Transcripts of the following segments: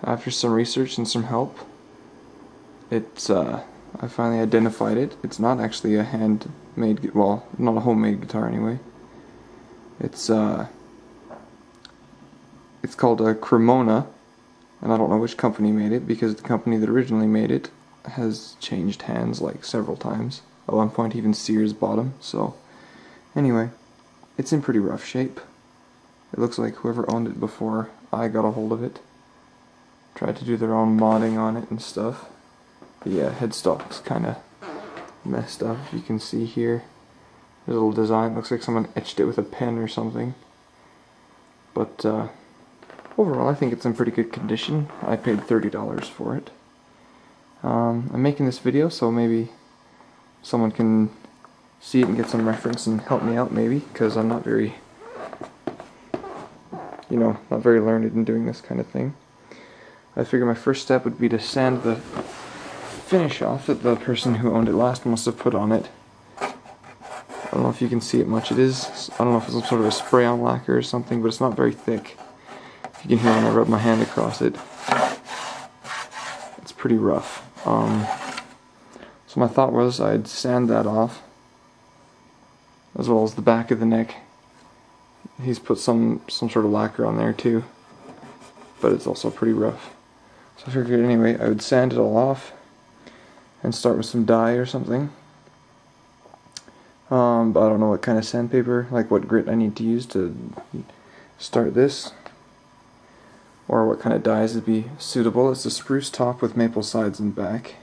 after some research and some help, I finally identified it. It's not actually a handmade, well, not a homemade guitar anyway. It's called a Cremona, and I don't know which company made it because the company that originally made it has changed hands like several times. At one point even Sears bought them, so anyway, it's in pretty rough shape. It looks like whoever owned it before I got a hold of it tried to do their own modding on it and stuff. The headstock's kind of messed up. You can see here there's a little design. Looks like someone etched it with a pen or something. But overall, I think it's in pretty good condition. I paid $30 for it. I'm making this video so maybe someone can see it and get some reference and help me out maybe, because I'm not very, not very learned in doing this kind of thing. I figure my first step would be to sand the finish off that the person who owned it last must have put on it. I don't know if you can see it much. It is, I don't know if it's some sort of a spray-on lacquer or something, but it's not very thick. If you can hear when I rub my hand across it, it's pretty rough. So my thought was I'd sand that off, as well as the back of the neck. He's put some sort of lacquer on there too, but it's also pretty rough. So I figured anyway I would sand it all off and start with some dye or something. But I don't know what kind of sandpaper, like what grit I need to use to start this, or what kind of dyes would be suitable. It's a spruce top with maple sides and back,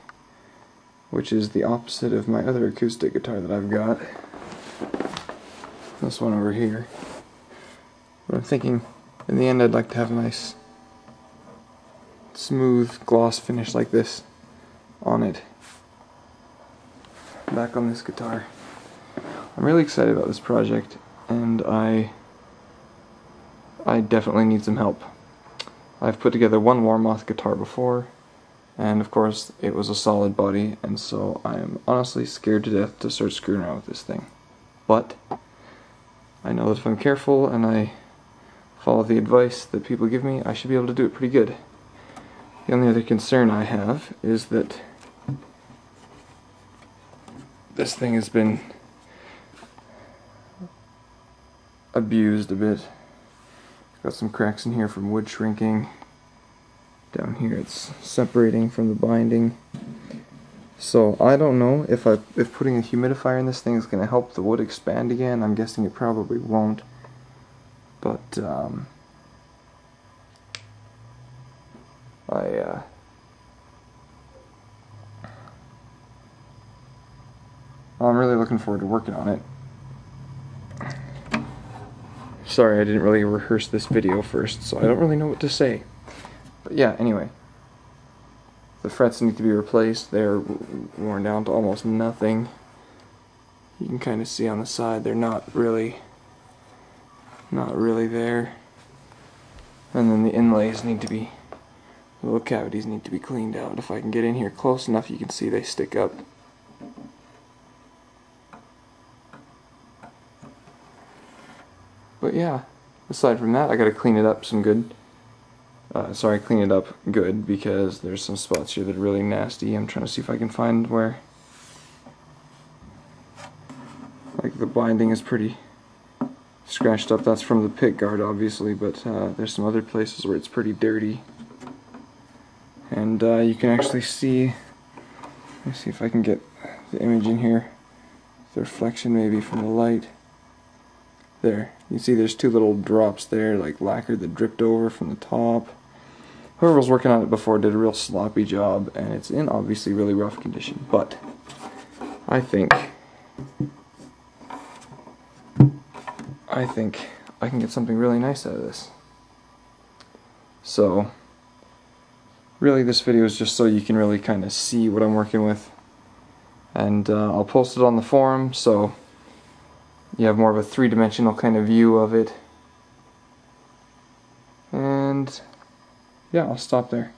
which is the opposite of my other acoustic guitar that I've got. This one over here. But I'm thinking in the end I'd like to have a nice smooth gloss finish like this on it, back on this guitar. I'm really excited about this project, and I definitely need some help. I've put together one Warmoth guitar before, and of course it was a solid body, and so I am honestly scared to death to start screwing around with this thing. But I know that if I'm careful and I follow the advice that people give me, I should be able to do it pretty good. The only other concern I have is that this thing has been abused a bit. Got some cracks in here from wood shrinking. Down here it's separating from the binding. So I don't know if putting a humidifier in this thing is going to help the wood expand again. I'm guessing it probably won't. But I'm really looking forward to working on it. Sorry, I didn't really rehearse this video first, so I don't really know what to say. But yeah, anyway. The frets need to be replaced. They're worn down to almost nothing. You can kind of see on the side they're not really there. And then the inlays need to be, the little cavities need to be cleaned out. If I can get in here close enough, you can see they stick up. But yeah, aside from that, I gotta clean it up some good. Clean it up good, because there's some spots here that are really nasty. I'm trying to see if I can find where, like, the binding is pretty scratched up. That's from the pick guard, obviously, but there's some other places where it's pretty dirty. And you can actually see, let me see if I can get the image in here, the reflection maybe from the light. There, you see there's two little drops there, like lacquer that dripped over from the top. Whoever was working on it before did a real sloppy job, and it's in obviously really rough condition, but I think I can get something really nice out of this. So really this video is just so you can really kind of see what I'm working with, and I'll post it on the forum so you have more of a three-dimensional kind of view of it. And yeah, I'll stop there.